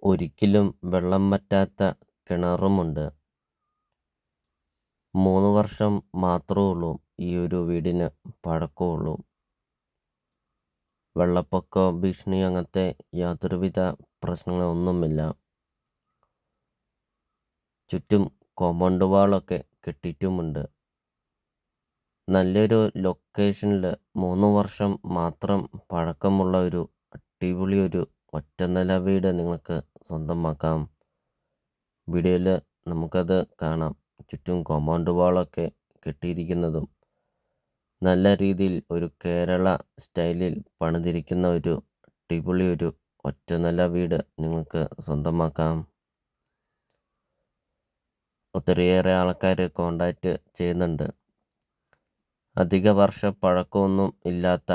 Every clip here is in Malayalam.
ഒരിക്കലും വെള്ളം വറ്റാത്ത കിണറുമുണ്ട്. 3 വർഷം മാത്രമുള്ളൂ ഈ ഒരു വീടിന് പഴക്കമുള്ളൂ. വെള്ളപ്പൊക്ക ഭീഷണി അങ്ങനത്തെ യാതൊരുവിധ പ്രശ്നങ്ങളൊന്നുമില്ല. ചുറ്റും കോമ്പൗണ്ട് വാളൊക്കെ കെട്ടിയിട്ടുമുണ്ട്. നല്ലൊരു ലൊക്കേഷനിൽ 3 വർഷം മാത്രം പഴക്കമുള്ള ഒരു അടിപൊളി ഒരു ഒറ്റനില വീട് നിങ്ങൾക്ക് സ്വന്തമാക്കാം. വീഡിയോയിൽ നമുക്കത് കാണാം. ചുറ്റും കോമ്പൗണ്ട് വാളൊക്കെ കെട്ടിയിരിക്കുന്നതും നല്ല രീതിയിൽ ഒരു കേരള സ്റ്റൈലിൽ പണിതിരിക്കുന്ന ഒരു അടിപൊളി ഒരു ഒറ്റനില വീട് നിങ്ങൾക്ക് സ്വന്തമാക്കാം. ഒത്തിരിയേറെ ആൾക്കാർ കോണ്ടാക്റ്റ് ചെയ്യുന്നുണ്ട്. അധിക വർഷ പഴക്കമൊന്നും ഇല്ലാത്ത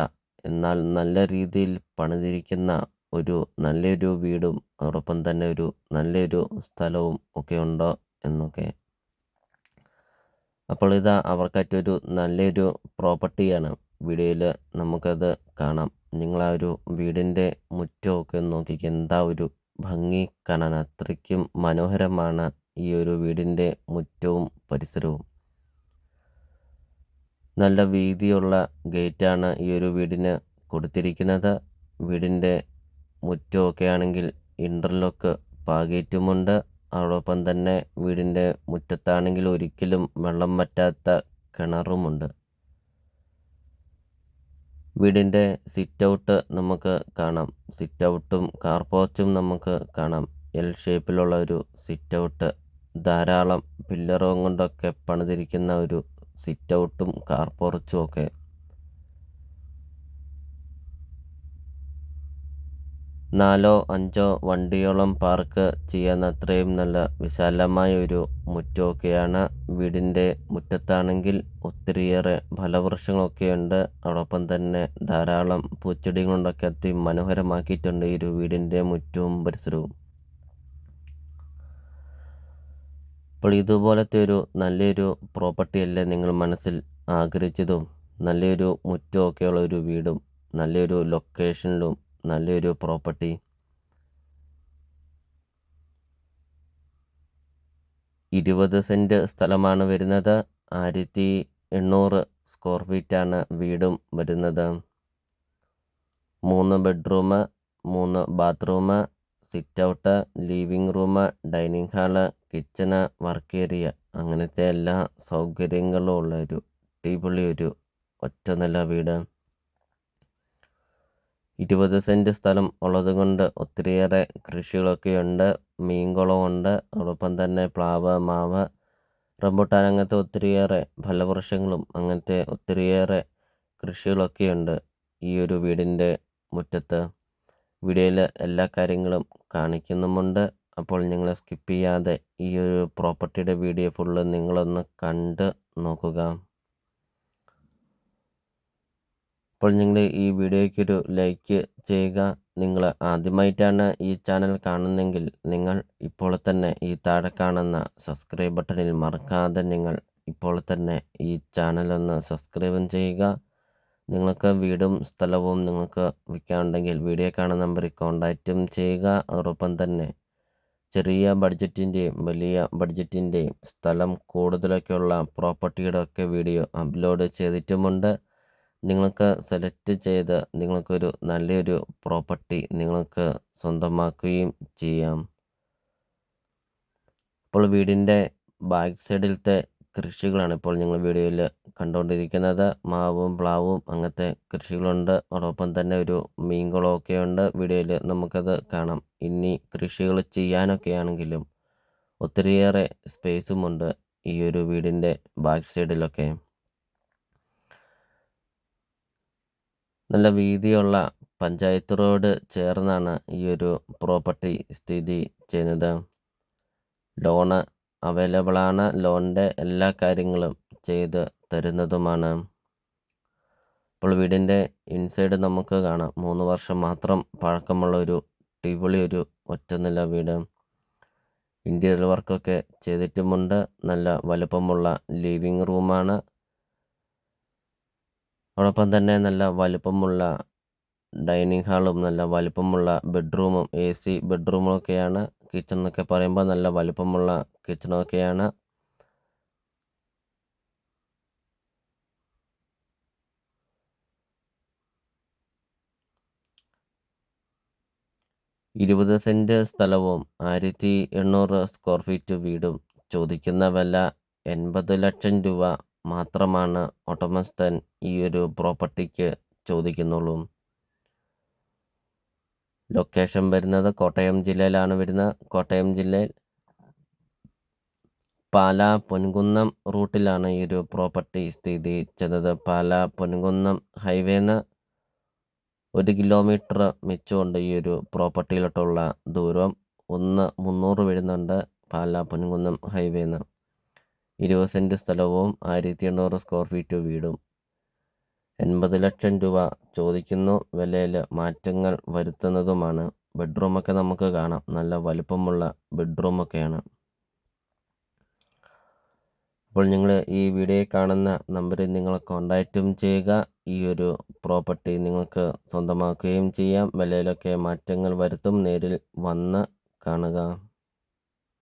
എന്നാൽ നല്ല രീതിയിൽ പണിതിരിക്കുന്ന ഒരു നല്ലൊരു വീടും അതോടൊപ്പം തന്നെ ഒരു നല്ലൊരു സ്ഥലവും ഒക്കെ ഉണ്ടോ എന്നൊക്കെ. അപ്പോൾ ഇതാ അവർക്കായിട്ടൊരു നല്ലൊരു പ്രോപ്പർട്ടിയാണ്. വീഡിയോയിൽ നമുക്കത് കാണാം. നിങ്ങളാ ഒരു വീടിൻ്റെ മുറ്റമൊക്കെ നോക്കിക്ക്, എന്താ ഒരു ഭംഗി കാണാൻ. അത്രയ്ക്കും മനോഹരമാണ് ഈ ഒരു വീടിൻ്റെ മുറ്റവും പരിസരവും. നല്ല വീതിയുള്ള ഗേറ്റാണ് ഈ ഒരു വീടിന് കൊടുത്തിരിക്കുന്നത്. വീടിൻ്റെ മുറ്റമൊക്കെ ആണെങ്കിൽ ഇൻ്റർലോക്ക് പാകിയിട്ടുമുണ്ട്. അതോടൊപ്പം തന്നെ വീടിൻ്റെ മുറ്റത്താണെങ്കിൽ ഒരിക്കലും വെള്ളം വറ്റാത്ത കിണറുമുണ്ട്. വീടിൻ്റെ സിറ്റ് ഔട്ട് നമുക്ക് കാണാം. സിറ്റ് ഔട്ടും കാർ പോർച്ചും നമുക്ക് കാണാം. എൽ ഷേപ്പിലുള്ള ഒരു സിറ്റ് ഔട്ട്, ധാരാളം പില്ലറും കൊണ്ടൊക്കെ പണിതിരിക്കുന്ന ഒരു സിറ്റ് ഔട്ടും കാർ പോർച്ചും ഒക്കെ. നാലോ അഞ്ചോ വണ്ടിയോളം പാർക്ക് ചെയ്യാൻ അത്രയും നല്ല വിശാലമായ ഒരു മുറ്റമൊക്കെയാണ്. വീടിൻ്റെ മുറ്റത്താണെങ്കിൽ ഒത്തിരിയേറെ ഫലവൃക്ഷങ്ങളൊക്കെയുണ്ട്. അതോടൊപ്പം തന്നെ ധാരാളം പൂച്ചെടികൾ കൊണ്ടൊക്കെ മനോഹരമാക്കിയിട്ടുണ്ട് ഈ ഒരു വീടിൻ്റെ മുറ്റവും പരിസരവും. അപ്പോൾ ഇതുപോലത്തെ ഒരു നല്ലൊരു പ്രോപ്പർട്ടിയല്ലേ നിങ്ങൾ മനസ്സിൽ ആഗ്രഹിച്ചതും? നല്ലൊരു മുറ്റമൊക്കെയുള്ള ഒരു വീടും നല്ലൊരു ലൊക്കേഷനിലും നല്ലൊരു പ്രോപ്പർട്ടി. 20 സെൻറ്റ് സ്ഥലമാണ് വരുന്നത്. 1800 സ്ക്വയർ ഫീറ്റാണ് വീടും വരുന്നത്. 3 bedroom, 3 bathroom, sit out, living room, dining hall, kitchen, work area, അങ്ങനത്തെ എല്ലാ സൗകര്യങ്ങളും ഉള്ള ഒരു അടിപൊളി ഒരു ഒറ്റനില വീട്. 20 സെൻറ്റ് സ്ഥലം ഉള്ളതുകൊണ്ട് ഒത്തിരിയേറെ കൃഷികളൊക്കെയുണ്ട്. മീൻകുളമുണ്ട്. അതോടൊപ്പം തന്നെ പ്ലാവ്, മാവ്, റംബുട്ടാൻ, അങ്ങനത്തെ ഒത്തിരിയേറെ ഫലവൃക്ഷങ്ങളും അങ്ങനത്തെ ഒത്തിരിയേറെ കൃഷികളൊക്കെയുണ്ട് ഈ ഒരു വീടിൻ്റെ മുറ്റത്ത്. വീഡിയോയിൽ എല്ലാ കാര്യങ്ങളും കാണിക്കുന്നുമുണ്ട്. അപ്പോൾ നിങ്ങൾ സ്കിപ്പ് ചെയ്യാതെ ഈ ഒരു പ്രോപ്പർട്ടിയുടെ വീഡിയോ ഫുള്ള് നിങ്ങളൊന്ന് കണ്ട് നോക്കുക. അപ്പോൾ നിങ്ങൾ ഈ വീഡിയോയ്ക്കൊരു ലൈക്ക് ചെയ്യുക. നിങ്ങൾ ആദ്യമായിട്ടാണ് ഈ ചാനൽ കാണുന്നതെങ്കിൽ നിങ്ങൾ ഇപ്പോൾ തന്നെ ഈ താഴെ കാണുന്ന സബ്സ്ക്രൈബ് ബട്ടണിൽ മറക്കാതെ നിങ്ങൾ ഇപ്പോൾ തന്നെ ഈ ചാനലൊന്ന് സബ്സ്ക്രൈബും ചെയ്യുക. നിങ്ങൾക്ക് വീടും സ്ഥലവും നിങ്ങൾക്ക് വിൽക്കാനുണ്ടെങ്കിൽ വീഡിയോ കാണുന്ന നമ്പറിൽ കോൺടാക്റ്റും ചെയ്യുക. അതോടൊപ്പം തന്നെ ചെറിയ ബഡ്ജറ്റിൻ്റെയും വലിയ ബഡ്ജറ്റിൻ്റെയും സ്ഥലം കൂടുതലൊക്കെയുള്ള പ്രോപ്പർട്ടിയുടെ ഒക്കെ വീഡിയോ അപ്ലോഡ് ചെയ്തിട്ടുമുണ്ട്. നിങ്ങൾക്ക് സെലക്ട് ചെയ്ത് നിങ്ങൾക്കൊരു നല്ലൊരു പ്രോപ്പർട്ടി നിങ്ങൾക്ക് സ്വന്തമാക്കുകയും ചെയ്യാം. ഇപ്പോൾ വീടിൻ്റെ ബാക്ക് സൈഡിലത്തെ കൃഷികളാണ് ഇപ്പോൾ നിങ്ങൾ വീഡിയോയിൽ കണ്ടുകൊണ്ടിരിക്കുന്നത്. മാവും പ്ലാവും അങ്ങനത്തെ കൃഷികളുണ്ട്. അതോടൊപ്പം തന്നെ ഒരു മീൻകുളമൊക്കെ ഉണ്ട്. വീഡിയോയിൽ നമുക്കത് കാണാം. ഇനി കൃഷികൾ ചെയ്യാനൊക്കെ ആണെങ്കിലും ഒത്തിരിയേറെ സ്പേസുമുണ്ട് ഈ ഒരു വീടിൻ്റെ ബാക്ക് സൈഡിലൊക്കെ. നല്ല വീതിയുള്ള പഞ്ചായത്ത് റോഡ് ചേർന്നാണ് ഈ ഒരു പ്രോപ്പർട്ടി സ്ഥിതി ചെയ്യുന്നത്. ലോണ് അവൈലബിളാണ്. ലോണിൻ്റെ എല്ലാ കാര്യങ്ങളും ചെയ്ത് തരുന്നതുമാണ്. ഇപ്പോൾ വീടിൻ്റെ ഇൻസൈഡ് നമുക്ക് കാണാം. 3 വർഷം മാത്രം പഴക്കമുള്ള ഒരു അടിപൊളി ഒരു ഒറ്റനില വീട്. ഇൻറ്റീരിയർ വർക്കൊക്കെ ചെയ്തിട്ടുമുണ്ട്. നല്ല വലുപ്പമുള്ള ലിവിങ് റൂമാണ്. അതോടൊപ്പം തന്നെ നല്ല വലുപ്പമുള്ള ഡൈനിങ് ഹാളും നല്ല വലിപ്പമുള്ള ബെഡ്റൂമും AC ബെഡ്റൂമൊക്കെയാണ്. കിച്ചൺ എന്നൊക്കെ പറയുമ്പോൾ നല്ല വലിപ്പമുള്ള കിച്ചണൊക്കെയാണ്. ഇരുപത് സെന്റ് സ്ഥലവും 1800 സ്ക്വയർ ഫീറ്റ് വീടും. ചോദിക്കുന്ന വില 80 ലക്ഷം രൂപ മാത്രമാണ് ഉടമസ്ഥൻ ഈ ഒരു പ്രോപ്പർട്ടിക്ക് ചോദിക്കുന്നുള്ളൂ. ലൊക്കേഷൻ വരുന്നത് കോട്ടയം ജില്ലയിലാണ് വരുന്നത്. കോട്ടയം ജില്ലയിൽ പാലാ പൊൻകുന്നം റൂട്ടിലാണ് ഈ ഒരു പ്രോപ്പർട്ടി സ്ഥിതി ചെയ്യുന്നത്. പാലാ പൊൻകുന്നം ഹൈവേന്ന് 1 കിലോമീറ്റർ മിച്ചമുണ്ട് ഈ ഒരു പ്രോപ്പർട്ടിയിലോട്ടുള്ള ദൂരം. 300 വരുന്നുണ്ട് പാലാ പൊൻകുന്നം ഹൈവേന്ന്. 20 സെന്റ് സ്ഥലവും 1800 സ്ക്വയർ ഫീറ്റ് വീടും. 80 ലക്ഷം രൂപ ചോദിക്കുന്നു. വിലയിൽ മാറ്റങ്ങൾ വരുത്തുന്നതുമാണ്. ബെഡ്റൂമൊക്കെ നമുക്ക് കാണാം. നല്ല വലിപ്പമുള്ള ബെഡ്റൂമൊക്കെയാണ്. അപ്പോൾ നിങ്ങൾ ഈ വീഡിയോയിൽ കാണുന്ന നമ്പറിൽ നിങ്ങൾ കോൺടാക്റ്റും ചെയ്യുക. ഈ ഒരു പ്രോപ്പർട്ടി നിങ്ങൾക്ക് സ്വന്തമാക്കുകയും ചെയ്യാം. വിലയിലൊക്കെ മാറ്റങ്ങൾ വരുത്തും. നേരിൽ വന്ന് കാണുക.